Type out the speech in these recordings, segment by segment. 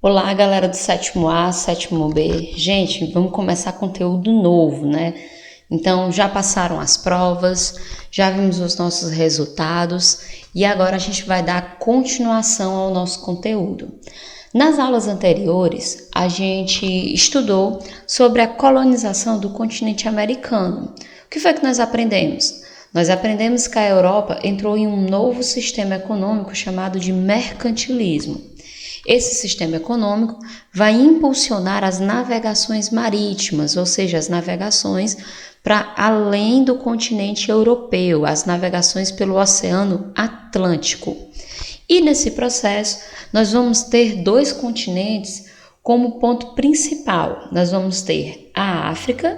Olá, galera do sétimo A, sétimo B. Gente, vamos começar conteúdo novo, né? Então, já passaram as provas, já vimos os nossos resultados e agora a gente vai dar continuação ao nosso conteúdo. Nas aulas anteriores, a gente estudou sobre a colonização do continente americano. O que foi que nós aprendemos? Nós aprendemos que a Europa entrou em um novo sistema econômico chamado de mercantilismo. Esse sistema econômico vai impulsionar as navegações marítimas, ou seja, as navegações para além do continente europeu, as navegações pelo Oceano Atlântico. E nesse processo, nós vamos ter dois continentes como ponto principal. Nós vamos ter a África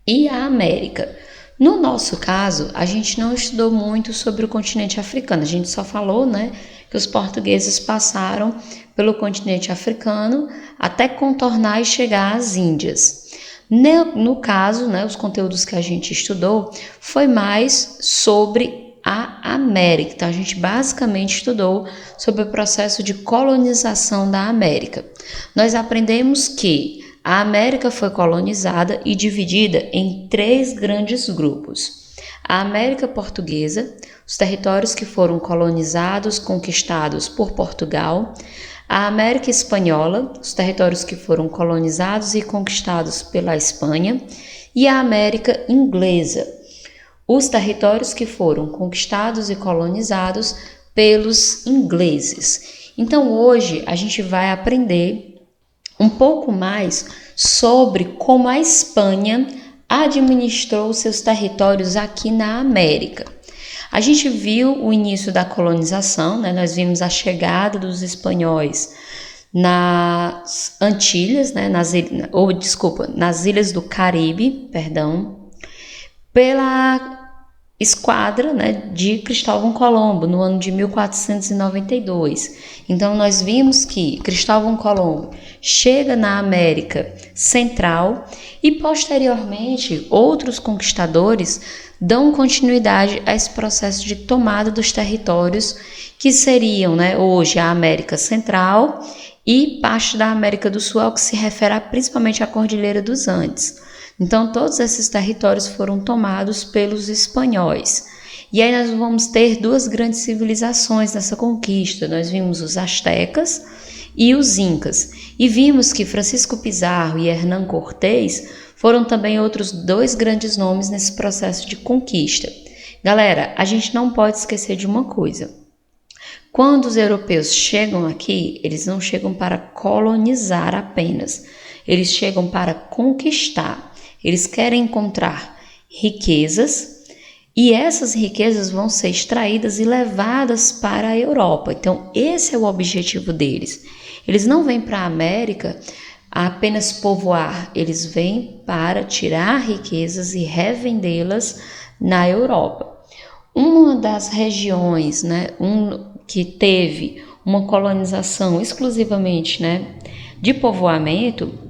e a América. No nosso caso, a gente não estudou muito sobre o continente africano, a gente só falou, né, que os portugueses passaram pelo continente africano até contornar e chegar às Índias. No caso, né, os conteúdos que a gente estudou foi mais sobre a América. Então, a gente basicamente estudou sobre o processo de colonização da América. Nós aprendemos que a América foi colonizada e dividida em três grandes grupos. A América Portuguesa, os territórios que foram colonizados, conquistados por Portugal. A América Espanhola, os territórios que foram colonizados e conquistados pela Espanha. E a América Inglesa, os territórios que foram conquistados e colonizados pelos ingleses. Então, hoje a gente vai aprender um pouco mais sobre como a Espanha administrou seus territórios aqui na América. A gente viu o início da colonização, né? Nós vimos a chegada dos espanhóis nas Antilhas, né? nas Ilhas do Caribe, pela esquadra, né, de Cristóvão Colombo, no ano de 1492. Então, nós vimos que Cristóvão Colombo chega na América Central e, posteriormente, outros conquistadores dão continuidade a esse processo de tomada dos territórios que seriam, né, hoje a América Central e parte da América do Sul, ao que se refere principalmente à Cordilheira dos Andes. Então, todos esses territórios foram tomados pelos espanhóis. E aí nós vamos ter duas grandes civilizações nessa conquista. Nós vimos os astecas e os incas. E vimos que Francisco Pizarro e Hernán Cortés foram também outros dois grandes nomes nesse processo de conquista. Galera, a gente não pode esquecer de uma coisa. Quando os europeus chegam aqui, eles não chegam para colonizar apenas. Eles chegam para conquistar. Eles querem encontrar riquezas e essas riquezas vão ser extraídas e levadas para a Europa. Então, esse é o objetivo deles. Eles não vêm para a América apenas povoar, eles vêm para tirar riquezas e revendê-las na Europa. Uma das regiões, né, que teve uma colonização exclusivamente, né, de povoamento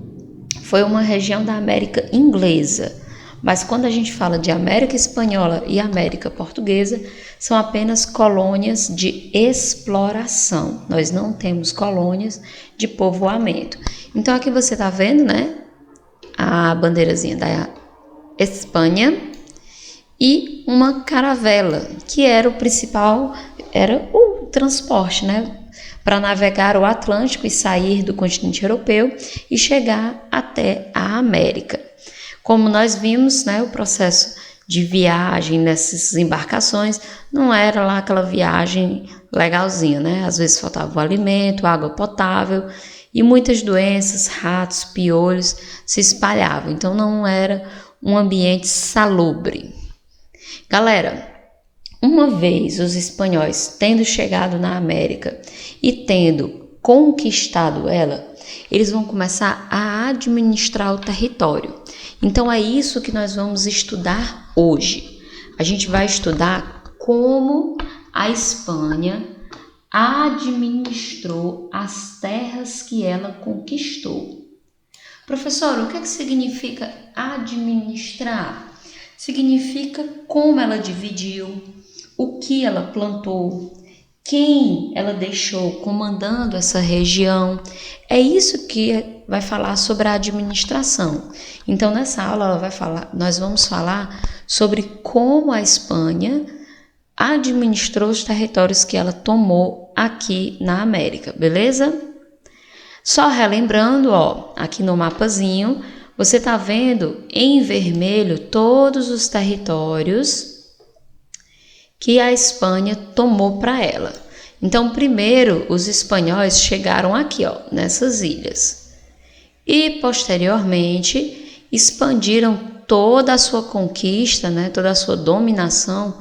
foi uma região da América Inglesa, mas quando a gente fala de América Espanhola e América Portuguesa, são apenas colônias de exploração. Nós não temos colônias de povoamento. Então aqui você está vendo, né, a bandeirazinha da Espanha e uma caravela, que era o principal, era o transporte, né, para navegar o Atlântico e sair do continente europeu e chegar até a América. Como nós vimos, né, o processo de viagem nessas embarcações não era lá aquela viagem legalzinha, né? Às vezes faltava o alimento, água potável e muitas doenças, ratos, piolhos se espalhavam. Então não era um ambiente salubre. Galera, uma vez os espanhóis tendo chegado na América e tendo conquistado ela, eles vão começar a administrar o território. Então é isso que nós vamos estudar hoje. A gente vai estudar como a Espanha administrou as terras que ela conquistou. Professor, o que significa administrar? Significa como ela dividiu, o que ela plantou, quem ela deixou comandando essa região. É isso que vai falar sobre a administração. Então, nessa aula nós vamos falar sobre como a Espanha administrou os territórios que ela tomou aqui na América, beleza? Só relembrando, ó, aqui no mapazinho, você está vendo em vermelho todos os territórios que a Espanha tomou para ela. Então, primeiro, os espanhóis chegaram aqui, ó, nessas ilhas. E, posteriormente, expandiram toda a sua conquista, né, toda a sua dominação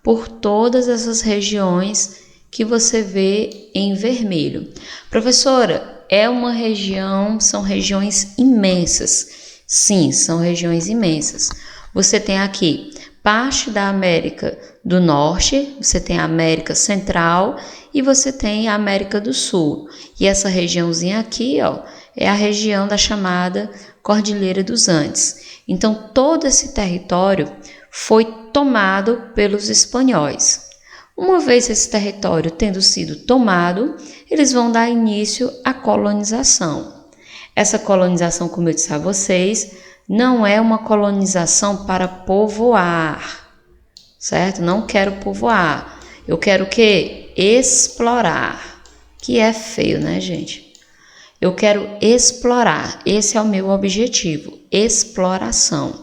por todas essas regiões que você vê em vermelho. Professora, é uma região, são regiões imensas. Sim, são regiões imensas. Você tem aqui parte da América do Norte, você tem a América Central e você tem a América do Sul. E essa regiãozinha aqui, ó, é a região da chamada Cordilheira dos Andes. Então, todo esse território foi tomado pelos espanhóis. Uma vez esse território tendo sido tomado, eles vão dar início à colonização. Essa colonização, como eu disse a vocês, não é uma colonização para povoar, certo? Não quero povoar. Eu quero o quê? Explorar. Que é feio, né, gente? Eu quero explorar. Esse é o meu objetivo, exploração.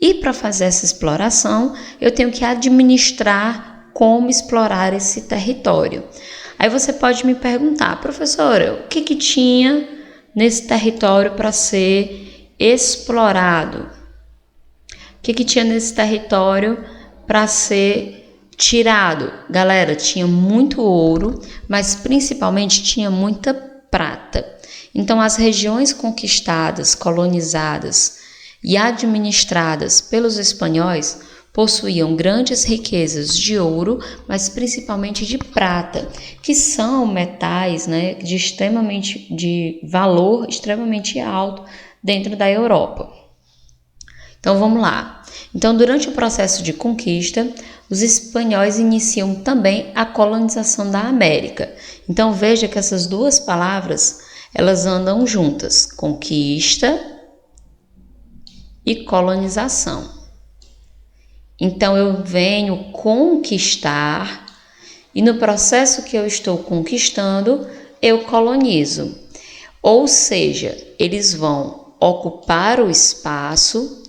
E para fazer essa exploração, eu tenho que administrar como explorar esse território. Aí você pode me perguntar, professora, o que tinha nesse território para ser explorado? O que tinha nesse território para ser tirado? Galera, tinha muito ouro, mas principalmente tinha muita prata. Então, as regiões conquistadas, colonizadas e administradas pelos espanhóis possuíam grandes riquezas de ouro, mas principalmente de prata, que são metais, né, de valor extremamente alto dentro da Europa. Então vamos lá. Então, durante o processo de conquista, os espanhóis iniciam também a colonização da América. Então veja que essas duas palavras, elas andam juntas, conquista e colonização. Então eu venho conquistar e no processo que eu estou conquistando, eu colonizo. Ou seja, eles vão ocupar o espaço,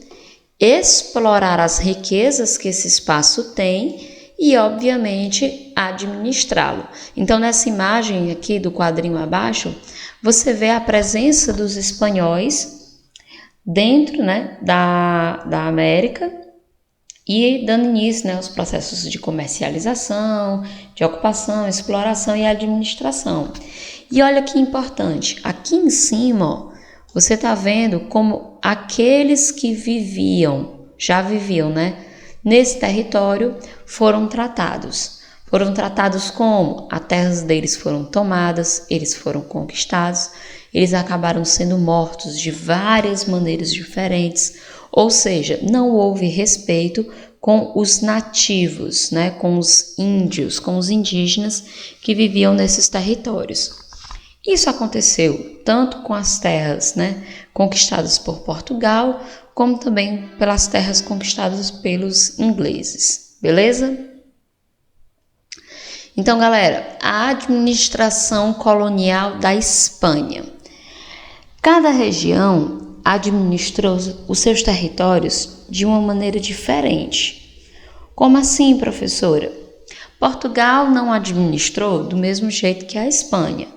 explorar as riquezas que esse espaço tem e, obviamente, administrá-lo. Então, nessa imagem aqui do quadrinho abaixo, você vê a presença dos espanhóis dentro, né, da América e dando início, né, aos processos de comercialização, de ocupação, exploração e administração. E olha que importante, aqui em cima, ó, você está vendo como aqueles que já viviam, né, nesse território foram tratados. Foram tratados como? As terras deles foram tomadas, eles foram conquistados, eles acabaram sendo mortos de várias maneiras diferentes, ou seja, não houve respeito com os nativos, né, com os índios, com os indígenas que viviam nesses territórios. Isso aconteceu tanto com as terras, né, conquistadas por Portugal, como também pelas terras conquistadas pelos ingleses, beleza? Então, galera, a administração colonial da Espanha. Cada região administrou os seus territórios de uma maneira diferente. Como assim, professora? Portugal não administrou do mesmo jeito que a Espanha,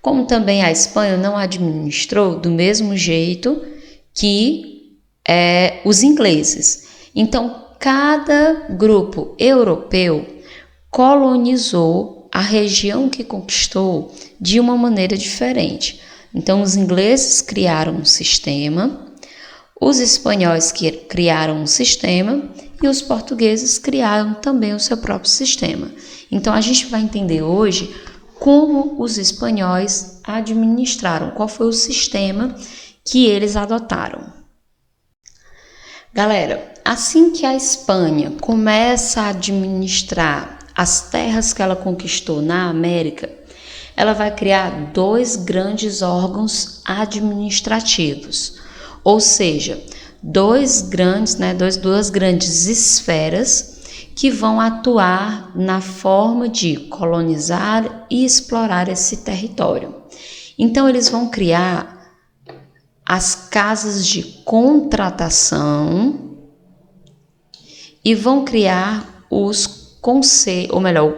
como também a Espanha não administrou do mesmo jeito que os ingleses. Então, cada grupo europeu colonizou a região que conquistou de uma maneira diferente. Então, os ingleses criaram um sistema, os espanhóis criaram um sistema e os portugueses criaram também o seu próprio sistema. Então, a gente vai entender hoje como os espanhóis administraram, qual foi o sistema que eles adotaram. Galera, assim que a Espanha começa a administrar as terras que ela conquistou na América, ela vai criar 2 grandes órgãos administrativos, ou seja, duas grandes esferas que vão atuar na forma de colonizar e explorar esse território. Então, eles vão criar as casas de contratação e vão criar o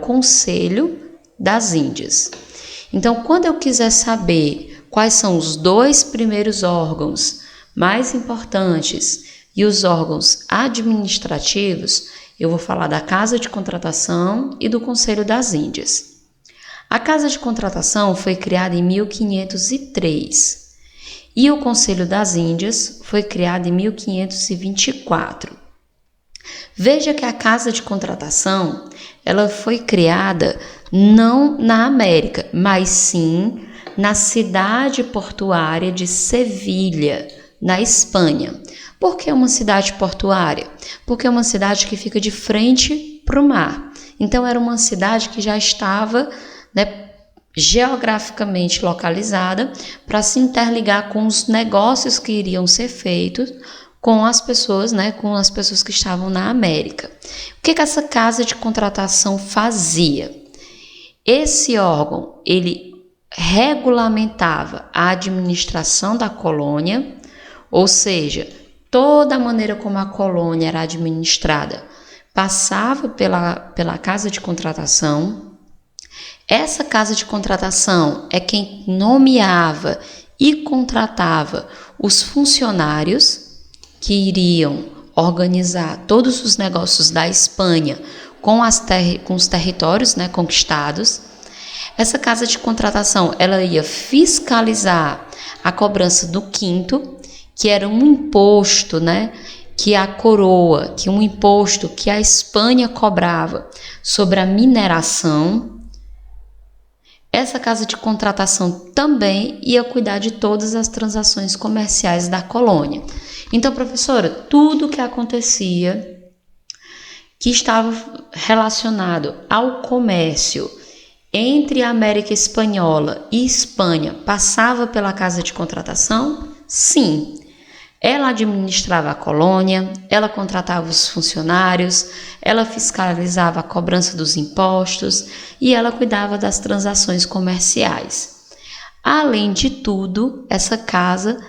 Conselho das Índias. Então, quando eu quiser saber quais são os 2 primeiros órgãos mais importantes e os órgãos administrativos, eu vou falar da Casa de Contratação e do Conselho das Índias. A Casa de Contratação foi criada em 1503 e o Conselho das Índias foi criado em 1524. Veja que a Casa de Contratação, ela foi criada não na América, mas sim na cidade portuária de Sevilha, na Espanha. Por que uma cidade portuária? Porque é uma cidade que fica de frente para o mar. Então, era uma cidade que já estava, geograficamente localizada para se interligar com os negócios que iriam ser feitos com as pessoas, que estavam na América. O que essa casa de contratação fazia? Esse órgão, ele regulamentava a administração da colônia, ou seja, toda a maneira como a colônia era administrada passava pela casa de contratação. Essa casa de contratação é quem nomeava e contratava os funcionários que iriam organizar todos os negócios da Espanha com os territórios conquistados. Essa casa de contratação, ela ia fiscalizar a cobrança do quinto, que era um imposto, que a coroa, um imposto que a Espanha cobrava sobre a mineração. Essa casa de contratação também ia cuidar de todas as transações comerciais da colônia. Então, professora, tudo que acontecia que estava relacionado ao comércio entre a América Espanhola e Espanha passava pela casa de contratação? Sim. Ela administrava a colônia, ela contratava os funcionários, ela fiscalizava a cobrança dos impostos e ela cuidava das transações comerciais. Além de tudo, essa casa,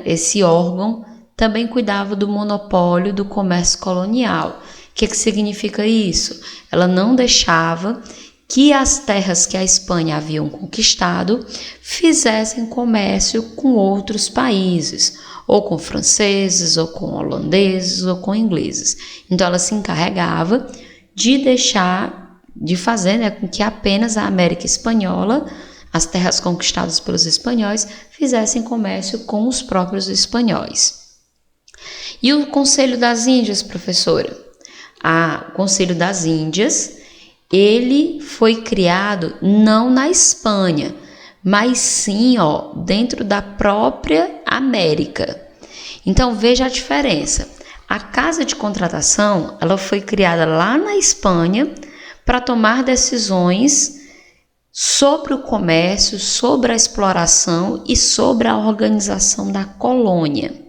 esse órgão, também cuidava do monopólio do comércio colonial. O que significa isso? Ela não deixava que as terras que a Espanha haviam conquistado fizessem comércio com outros países, ou com franceses, ou com holandeses, ou com ingleses. Então, ela se encarregava de fazer com que apenas a América Espanhola, as terras conquistadas pelos espanhóis, fizessem comércio com os próprios espanhóis. E o Conselho das Índias, professora? O Conselho das Índias, ele foi criado não na Espanha, mas sim dentro da própria América. Então, veja a diferença. A casa de contratação, ela foi criada lá na Espanha para tomar decisões sobre o comércio, sobre a exploração e sobre a organização da colônia.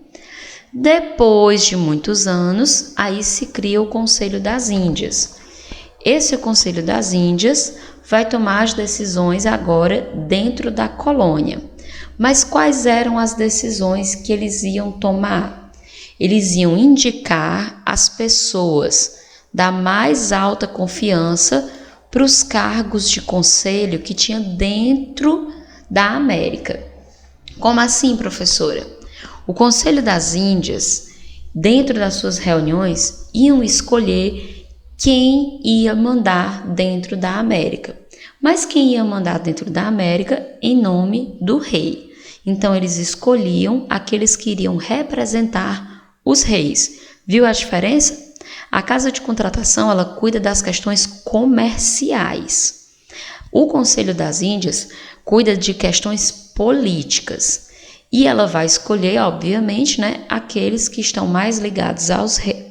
Depois de muitos anos, aí se cria o Conselho das Índias. Esse Conselho das Índias vai tomar as decisões agora dentro da colônia. Mas quais eram as decisões que eles iam tomar? Eles iam indicar as pessoas da mais alta confiança para os cargos de conselho que tinha dentro da América. Como assim, professora? O Conselho das Índias, dentro das suas reuniões, iam escolher quem ia mandar dentro da América. Mas quem ia mandar dentro da América em nome do rei. Então, eles escolhiam aqueles que iriam representar os reis. Viu a diferença? A casa de contratação, ela cuida das questões comerciais. O Conselho das Índias cuida de questões políticas. E ela vai escolher, obviamente, aqueles que estão mais ligados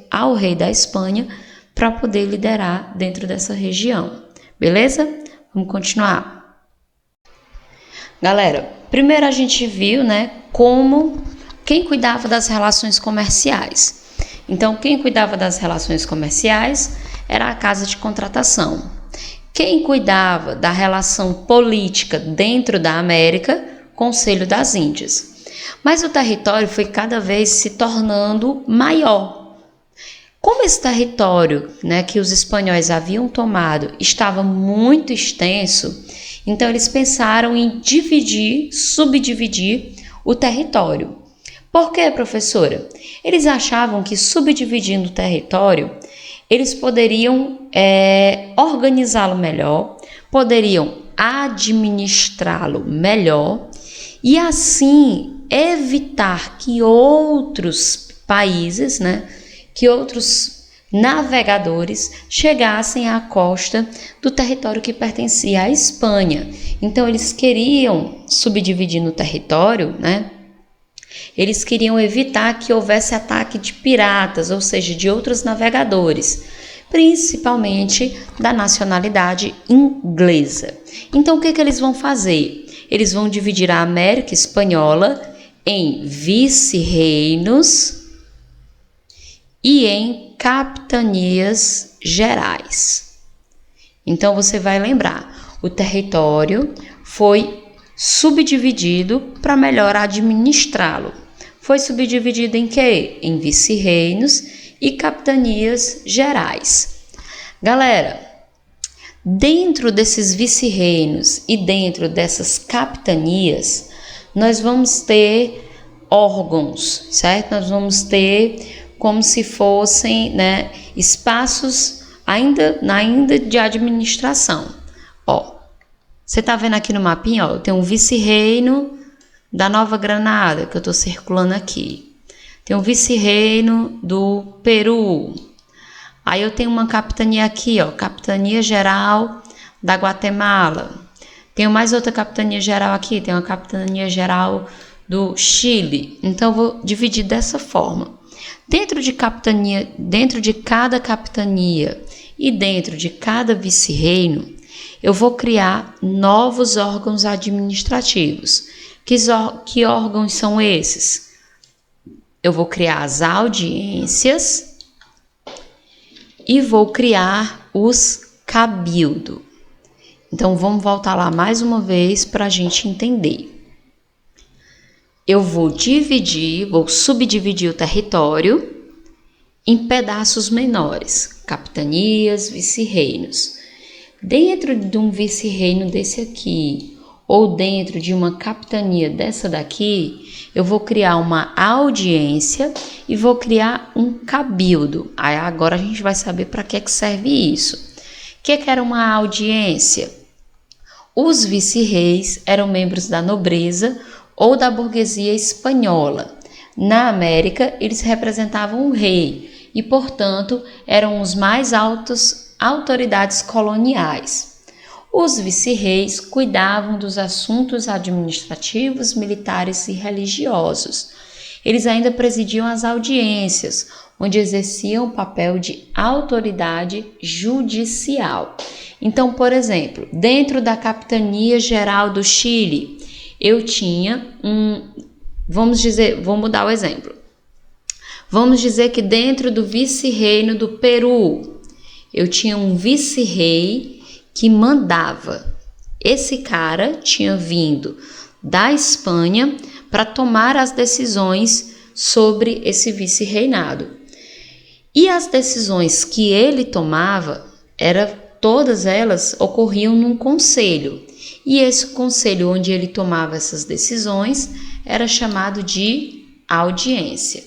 ao rei da Espanha para poder liderar dentro dessa região. Beleza? Vamos continuar. Galera, primeiro a gente viu, né, quem cuidava das relações comerciais. Então, quem cuidava das relações comerciais era a casa de contratação. Quem cuidava da relação política dentro da América, Conselho das Índias. Mas o território foi cada vez se tornando maior. Como esse território, né, que os espanhóis haviam tomado estava muito extenso, então eles pensaram em subdividir o território. Por quê, professora? Eles achavam que subdividindo o território, eles poderiam organizá-lo melhor, poderiam administrá-lo melhor e assim evitar que outros países, né, que outros navegadores chegassem à costa do território que pertencia à Espanha. Então eles queriam subdividir no território, né? Eles queriam evitar que houvesse ataque de piratas, ou seja, de outros navegadores, principalmente da nacionalidade inglesa. Então, o que eles vão fazer? Eles vão dividir a América Espanhola em vice-reinos e em capitanias gerais. Então, você vai lembrar, o território foi subdividido para melhor administrá-lo. Foi subdividido em quê? Em vice-reinos e capitanias gerais. Galera, dentro desses vice-reinos e dentro dessas capitanias, nós vamos ter órgãos, certo? Nós vamos ter como se fossem, né, espaços ainda de administração. Ó, você tá vendo aqui no mapinha, ó, tem um vice-reino da Nova Granada, que eu tô circulando aqui. Tem um vice-reino do Peru. Aí eu tenho uma capitania aqui, ó, Capitania Geral da Guatemala. Tenho mais outra capitania geral aqui, tem uma capitania geral do Chile. Então eu vou dividir dessa forma. Dentro de cada capitania e dentro de cada vice-reino, eu vou criar novos órgãos administrativos. Que órgãos são esses? Eu vou criar as audiências e vou criar os cabildo. Então, vamos voltar lá mais uma vez para a gente entender. Eu vou subdividir o território em pedaços menores, capitanias, vice-reinos. Dentro de um vice-reino desse aqui, ou dentro de uma capitania dessa daqui, eu vou criar uma audiência e vou criar um cabildo. Aí agora a gente vai saber para que serve isso. O que era uma audiência? Os vice-reis eram membros da nobreza ou da burguesia espanhola. Na América, eles representavam o rei e, portanto, eram os mais altos autoridades coloniais. Os vice-reis cuidavam dos assuntos administrativos, militares e religiosos. Eles ainda presidiam as audiências, onde exerciam o papel de autoridade judicial. Então, por exemplo, dentro da Capitania Geral do Chile, eu tinha vou mudar o exemplo. Vamos dizer que dentro do vice-reino do Peru, eu tinha um vice-rei que mandava. Esse cara tinha vindo da Espanha para tomar as decisões sobre esse vice-reinado. E as decisões que ele tomava, todas elas ocorriam num conselho. E esse conselho onde ele tomava essas decisões era chamado de audiência.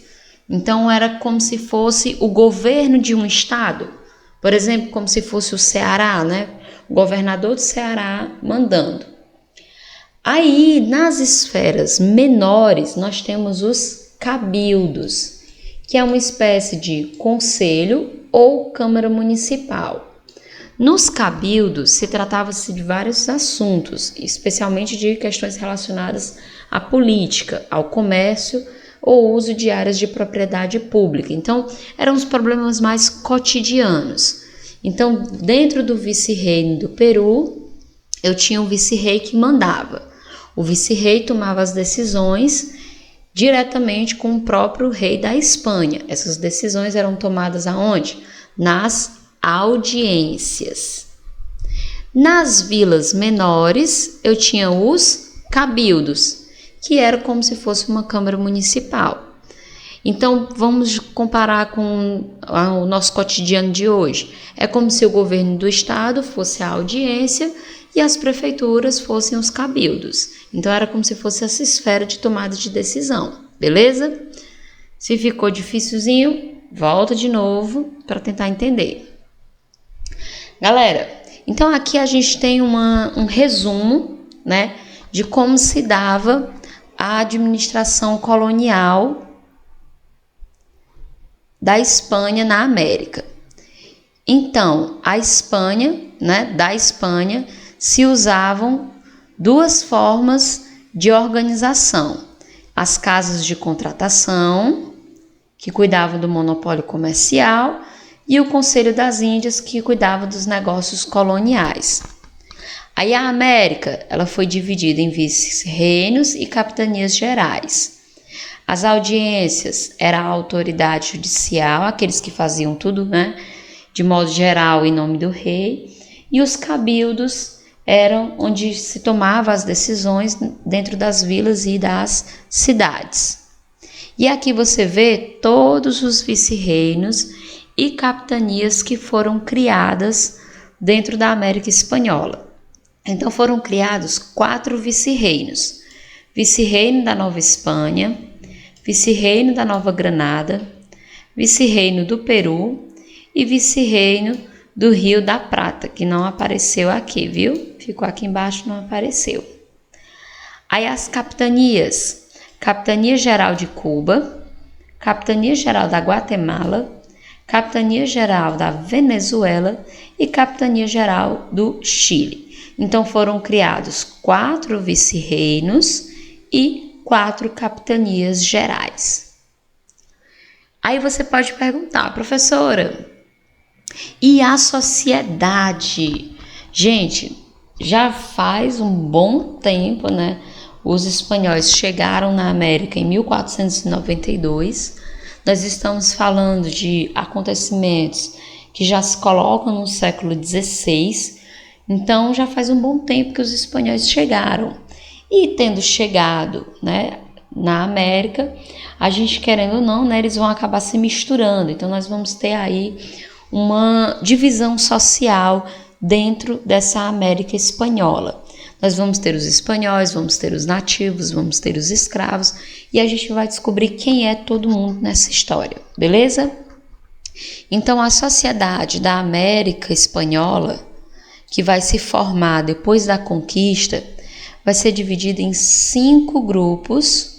Então era como se fosse o governo de um estado. Por exemplo, como se fosse o Ceará, né? O governador do Ceará mandando. Aí, nas esferas menores, nós temos os cabildos, que é uma espécie de conselho ou câmara municipal. Nos cabildos, se tratava-se de vários assuntos, especialmente de questões relacionadas à política, ao comércio, ou uso de áreas de propriedade pública. Então, eram os problemas mais cotidianos. Então, dentro do vice-reino do Peru, eu tinha um vice-rei que mandava. O vice-rei tomava as decisões diretamente com o próprio rei da Espanha. Essas decisões eram tomadas aonde? Nas audiências. Nas vilas menores, eu tinha os cabildos, que era como se fosse uma câmara municipal. Então, vamos comparar com o nosso cotidiano de hoje. É como se o governo do estado fosse a audiência e as prefeituras fossem os cabildos. Então, era como se fosse essa esfera de tomada de decisão, beleza? Se ficou dificilzinho, volta de novo para tentar entender. Galera, então aqui a gente tem um resumo, né, de como se dava a administração colonial da Espanha na América. Então, a Espanha, né, da Espanha, se usavam duas formas de organização. As casas de contratação, que cuidavam do monopólio comercial, e o Conselho das Índias, que cuidava dos negócios coloniais. Aí a América, ela foi dividida em vice-reinos e capitanias gerais. As audiências era a autoridade judicial, aqueles que faziam tudo, né, de modo geral em nome do rei, e os cabildos eram onde se tomavam as decisões dentro das vilas e das cidades. E aqui você vê todos os vice-reinos e capitanias que foram criadas dentro da América Espanhola. Então foram criados 4 vice-reinos: vice-reino da Nova Espanha, vice-reino da Nova Granada, vice-reino do Peru e vice-reino do Rio da Prata, que não apareceu aqui, viu? Ficou aqui embaixo, não apareceu. Aí as capitanias: Capitania Geral de Cuba, Capitania Geral da Guatemala, Capitania Geral da Venezuela e Capitania Geral do Chile. Então foram criados 4 vice-reinos e 4 capitanias gerais. Aí você pode perguntar, professora, e a sociedade? Gente, já faz um bom tempo, né? Os espanhóis chegaram na América em 1492. Nós estamos falando de acontecimentos que já se colocam no século XVI. Então, já faz um bom tempo que os espanhóis chegaram. E tendo chegado, né, na América, a gente, querendo ou não, né, eles vão acabar se misturando. Então, nós vamos ter aí uma divisão social dentro dessa América espanhola. Nós vamos ter os espanhóis, vamos ter os nativos, vamos ter os escravos e a gente vai descobrir quem é todo mundo nessa história, beleza? Então, a sociedade da América Espanhola, que vai se formar depois da conquista, vai ser dividida em 5 grupos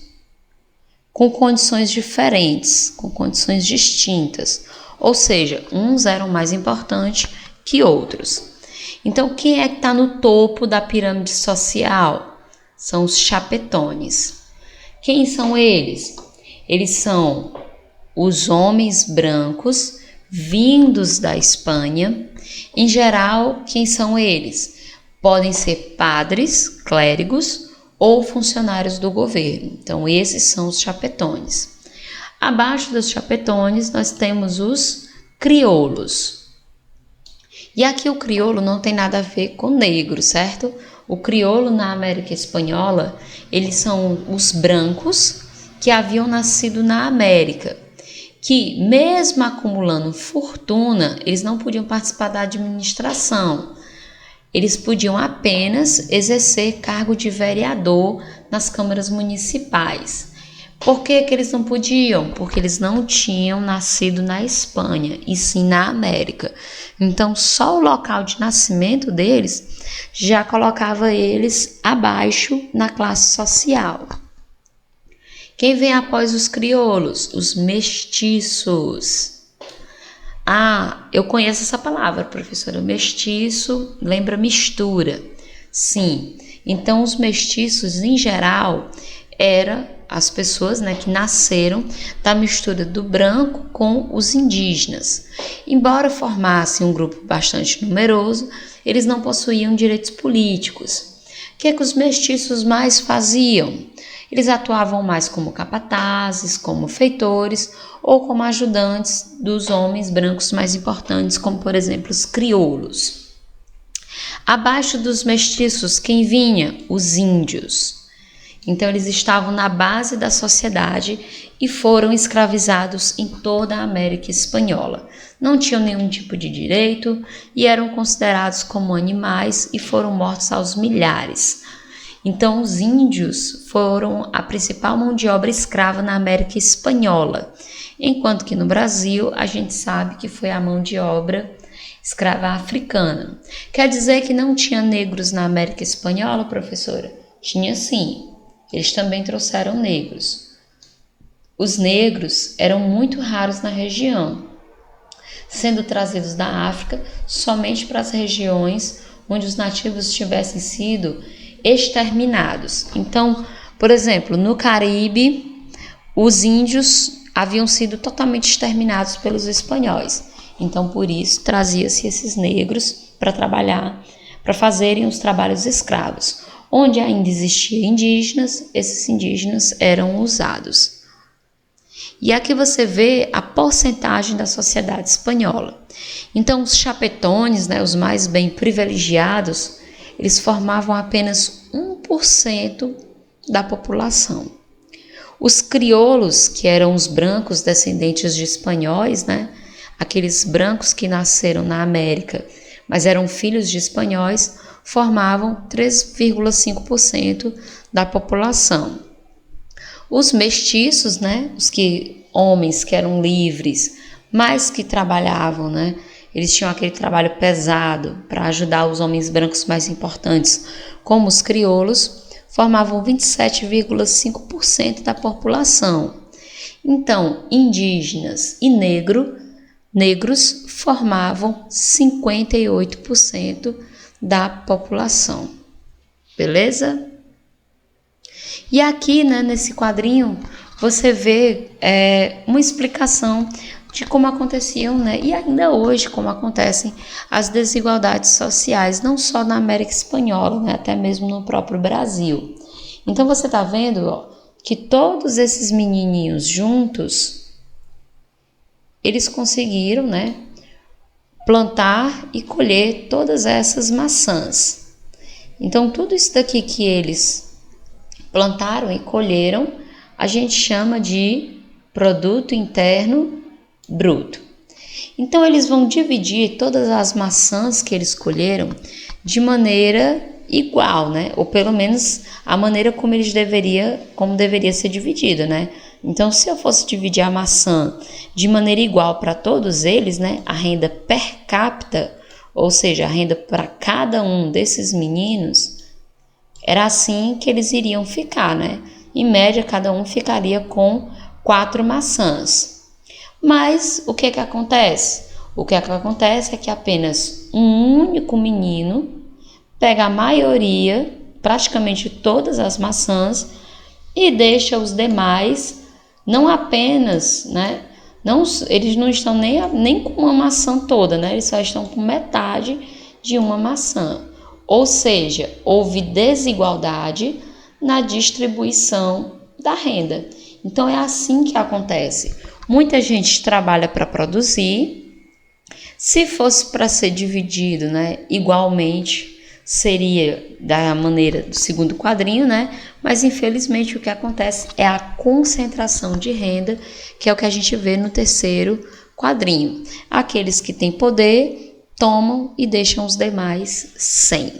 com condições diferentes, com condições distintas. Ou seja, uns eram mais importantes que outros. Então, quem é que está no topo da pirâmide social? São os chapetones. Quem são eles? Eles são os homens brancos vindos da Espanha. Em geral, quem são eles? Podem ser padres, clérigos ou funcionários do governo. Então, esses são os chapetones. Abaixo dos chapetones, nós temos os crioulos. E aqui o crioulo não tem nada a ver com negro, certo? O crioulo na América Espanhola, eles são os brancos que haviam nascido na América, que mesmo acumulando fortuna, eles não podiam participar da administração. Eles podiam apenas exercer cargo de vereador nas câmaras municipais. Por que que eles não podiam? Porque eles não tinham nascido na Espanha, e sim na América. Então, só o local de nascimento deles já colocava eles abaixo na classe social. Quem vem após os crioulos? Os mestiços. Ah, eu conheço essa palavra, professora. Mestiço lembra mistura. Sim, então os mestiços, em geral, era as pessoas, né, que nasceram da mistura do branco com os indígenas. Embora formassem um grupo bastante numeroso, eles não possuíam direitos políticos. O que é que os mestiços mais faziam? Eles atuavam mais como capatazes, como feitores ou como ajudantes dos homens brancos mais importantes, como por exemplo os crioulos. Abaixo dos mestiços, quem vinha? Os índios. Então eles estavam na base da sociedade e foram escravizados em toda a América Espanhola. Não tinham nenhum tipo de direito e eram considerados como animais e foram mortos aos milhares. Então os índios foram a principal mão de obra escrava na América Espanhola, enquanto que no Brasil a gente sabe que foi a mão de obra escrava africana. Quer dizer que não tinha negros na América Espanhola, professora? Tinha sim. Eles também trouxeram negros. Os negros eram muito raros na região, sendo trazidos da África somente para as regiões onde os nativos tivessem sido exterminados. Então, por exemplo, no Caribe, os índios haviam sido totalmente exterminados pelos espanhóis. Então, por isso, trazia-se esses negros para trabalhar, para fazerem os trabalhos escravos. Onde ainda existiam indígenas, esses indígenas eram usados. E aqui você vê a porcentagem da sociedade espanhola. Então, os chapetones, né, os mais bem privilegiados, eles formavam apenas 1% da população. Os crioulos, que eram os brancos descendentes de espanhóis, né, aqueles brancos que nasceram na América, mas eram filhos de espanhóis, formavam 3,5% da população. Os mestiços, né, homens que eram livres, mas que trabalhavam, né, eles tinham aquele trabalho pesado para ajudar os homens brancos mais importantes, como os crioulos, formavam 27,5% da população. Então, indígenas e negros formavam 58% da população. Beleza? E aqui, né, nesse quadrinho, você vê uma explicação de como aconteciam, né, e ainda hoje como acontecem as desigualdades sociais, não só na América Espanhola, né, até mesmo no próprio Brasil. Então você está vendo, ó, que todos esses menininhos juntos, eles conseguiram, né, plantar e colher todas essas maçãs. Então tudo isso daqui que eles plantaram e colheram, a gente chama de produto interno bruto. Então eles vão dividir todas as maçãs que eles colheram de maneira igual, né? Ou pelo menos a maneira como deveria ser dividido, né? Então, se eu fosse dividir a maçã de maneira igual para todos eles, né? A renda per capita, ou seja, a renda para cada um desses meninos, era assim que eles iriam ficar, né? Em média, cada um ficaria com 4 maçãs. Mas o que é que acontece? O que é que acontece é que apenas um único menino pega a maioria, praticamente todas as maçãs, e deixa os demais não apenas, né? Eles não estão nem com uma maçã toda, né? Eles só estão com metade de uma maçã. Ou seja, houve desigualdade na distribuição da renda. Então é assim que acontece. Muita gente trabalha para produzir. Se fosse para ser dividido, né, igualmente, seria da maneira do segundo quadrinho, né? Mas infelizmente o que acontece é a concentração de renda, que é o que a gente vê no terceiro quadrinho. Aqueles que têm poder tomam e deixam os demais sem.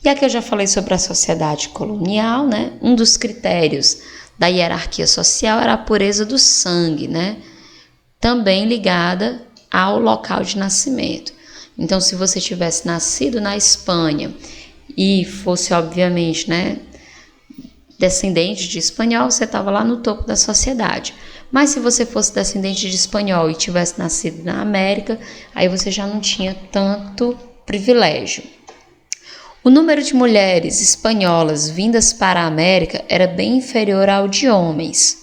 E aqui eu já falei sobre a sociedade colonial, né? Um dos critérios da hierarquia social era a pureza do sangue, né? Também ligada ao local de nascimento. Então, se você tivesse nascido na Espanha e fosse, obviamente, né, descendente de espanhol, você estava lá no topo da sociedade. Mas se você fosse descendente de espanhol e tivesse nascido na América, aí você já não tinha tanto privilégio. O número de mulheres espanholas vindas para a América era bem inferior ao de homens.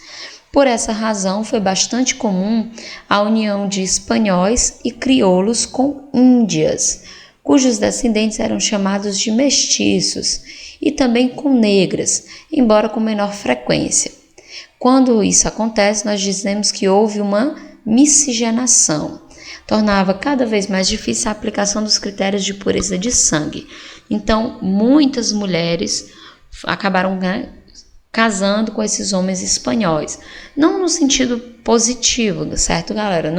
Por essa razão, foi bastante comum a união de espanhóis e crioulos com índias, cujos descendentes eram chamados de mestiços, e também com negras, embora com menor frequência. Quando isso acontece, nós dizemos que houve uma miscigenação. Tornava cada vez mais difícil a aplicação dos critérios de pureza de sangue. Então, muitas mulheres acabaram casando com esses homens espanhóis. Não no sentido positivo, certo, galera?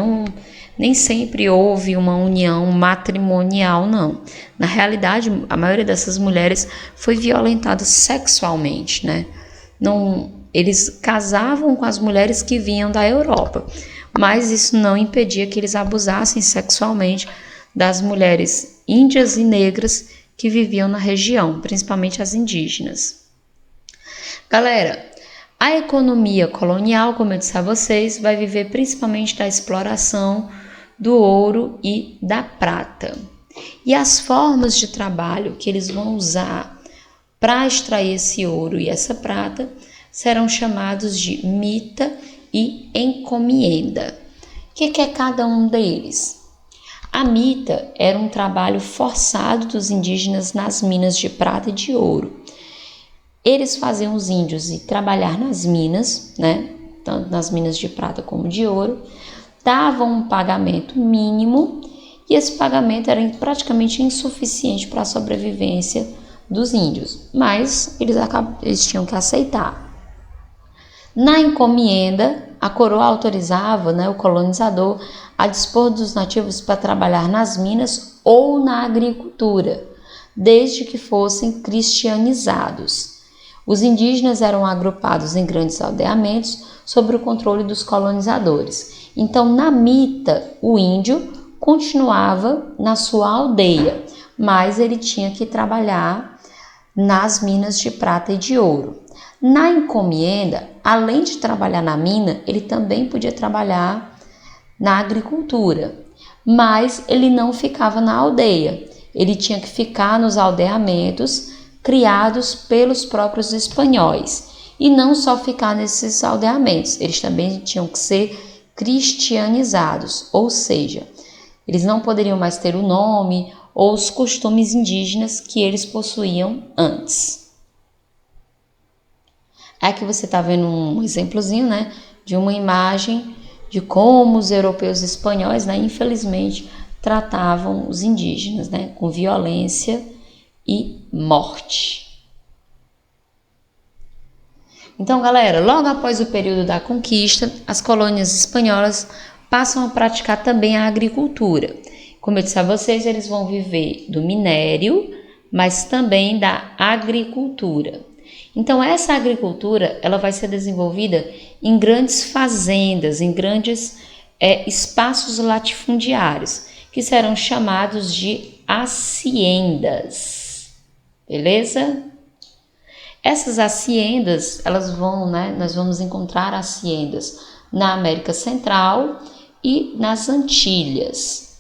Nem sempre houve uma união matrimonial, não. Na realidade, a maioria dessas mulheres foi violentada sexualmente, né? Eles casavam com as mulheres que vinham da Europa, mas isso não impedia que eles abusassem sexualmente das mulheres índias e negras que viviam na região, principalmente as indígenas. Galera, a economia colonial, como eu disse a vocês, vai viver principalmente da exploração do ouro e da prata. E as formas de trabalho que eles vão usar para extrair esse ouro e essa prata serão chamados de mita e encomienda. O que é cada um deles? A mita era um trabalho forçado dos indígenas nas minas de prata e de ouro. Eles faziam os índios ir trabalhar nas minas, né, tanto nas minas de prata como de ouro, davam um pagamento mínimo e esse pagamento era praticamente insuficiente para a sobrevivência dos índios, mas eles tinham que aceitar. Na encomienda, a coroa autorizava, o colonizador a dispor dos nativos para trabalhar nas minas ou na agricultura, desde que fossem cristianizados. Os indígenas eram agrupados em grandes aldeamentos sob o controle dos colonizadores. Então, na mita, o índio continuava na sua aldeia, mas ele tinha que trabalhar nas minas de prata e de ouro. Na encomienda, além de trabalhar na mina, ele também podia trabalhar na agricultura, mas ele não ficava na aldeia. Ele tinha que ficar nos aldeamentos criados pelos próprios espanhóis e não só ficar nesses aldeamentos, eles também tinham que ser cristianizados, ou seja, eles não poderiam mais ter o nome ou os costumes indígenas que eles possuíam antes. Aqui você está vendo um exemplozinho, de uma imagem de como os europeus e espanhóis, infelizmente, tratavam os indígenas, com violência e morte. Então, galera, logo após o período da conquista, as colônias espanholas passam a praticar também a agricultura. Como eu disse a vocês, eles vão viver do minério, mas também da agricultura. Então, essa agricultura ela vai ser desenvolvida em grandes fazendas, em grandes espaços latifundiários, que serão chamados de haciendas. Beleza? Essas haciendas, nós vamos encontrar haciendas na América Central e nas Antilhas.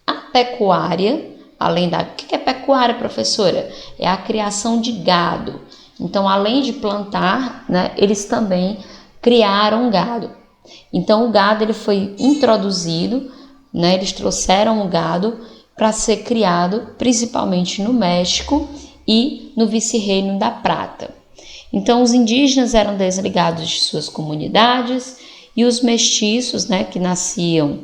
A pecuária, o que é pecuária, professora? É a criação de gado. Então, além de plantar, eles também criaram gado. Então, o gado ele foi introduzido, eles trouxeram o gado para ser criado principalmente no México e no vice-reino da Prata. Então, os indígenas eram desligados de suas comunidades e os mestiços, que nasciam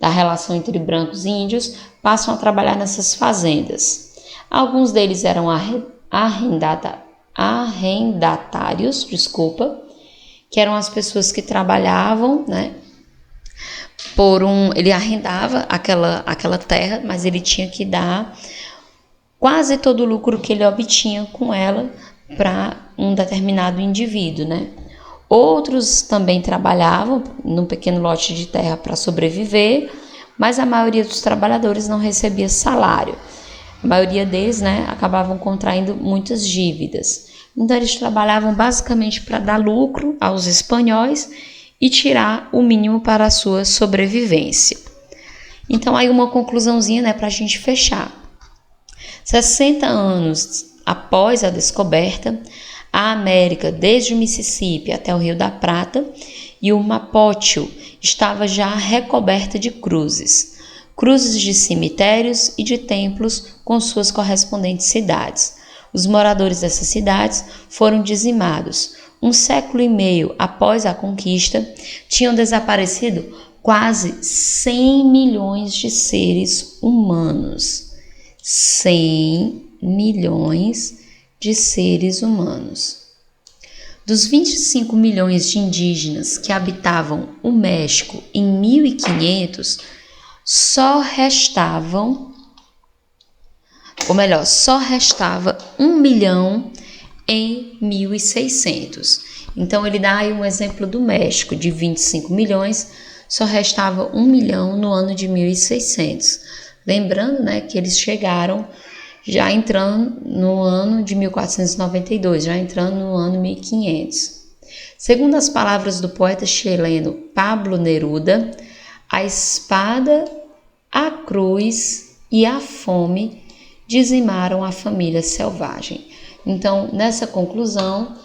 da relação entre brancos e índios, passam a trabalhar nessas fazendas. Alguns deles eram arrendatários, que eram as pessoas que trabalhavam, ele arrendava aquela terra, mas ele tinha que dar quase todo o lucro que ele obtinha com ela para um determinado indivíduo, Outros também trabalhavam num pequeno lote de terra para sobreviver, mas a maioria dos trabalhadores não recebia salário. A maioria deles, acabavam contraindo muitas dívidas. Então, eles trabalhavam basicamente para dar lucro aos espanhóis e tirar o mínimo para a sua sobrevivência. Então, aí uma conclusãozinha, para a gente fechar. 60 anos após a descoberta, a América, desde o Mississippi até o Rio da Prata, e o Mapocho estava já recoberta de cruzes de cemitérios e de templos com suas correspondentes cidades. Os moradores dessas cidades foram dizimados. Um século e meio após a conquista, tinham desaparecido quase 100 milhões de seres humanos. 100 milhões de seres humanos. Dos 25 milhões de indígenas que habitavam o México em 1500, só restava 1 milhão em 1600. Então, ele dá aí um exemplo do México, de 25 milhões, só restava 1 milhão no ano de 1600. Lembrando, né, que eles chegaram já entrando no ano de 1492, já entrando no ano 1500. Segundo as palavras do poeta chileno Pablo Neruda, a espada, a cruz e a fome dizimaram a família selvagem. Então, nessa conclusão,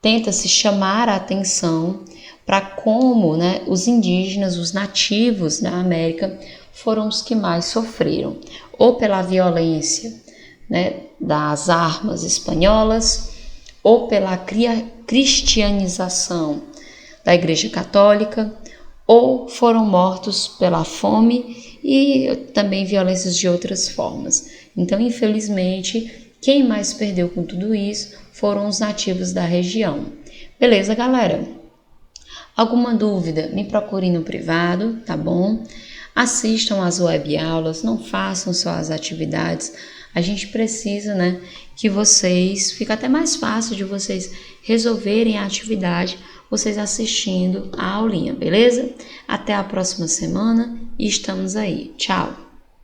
tenta-se chamar a atenção para como, né, os indígenas, os nativos da América, foram os que mais sofreram, ou pela violência, né, das armas espanholas, ou pela cristianização da Igreja Católica, ou foram mortos pela fome e também violências de outras formas. Então, infelizmente, quem mais perdeu com tudo isso foram os nativos da região. Beleza, galera? Alguma dúvida? Me procurem no privado, tá bom? Assistam às web aulas, não façam só as atividades. A gente precisa, né, que vocês, fica até mais fácil de vocês resolverem a atividade, vocês assistindo a aulinha, beleza? Até a próxima semana e estamos aí. Tchau!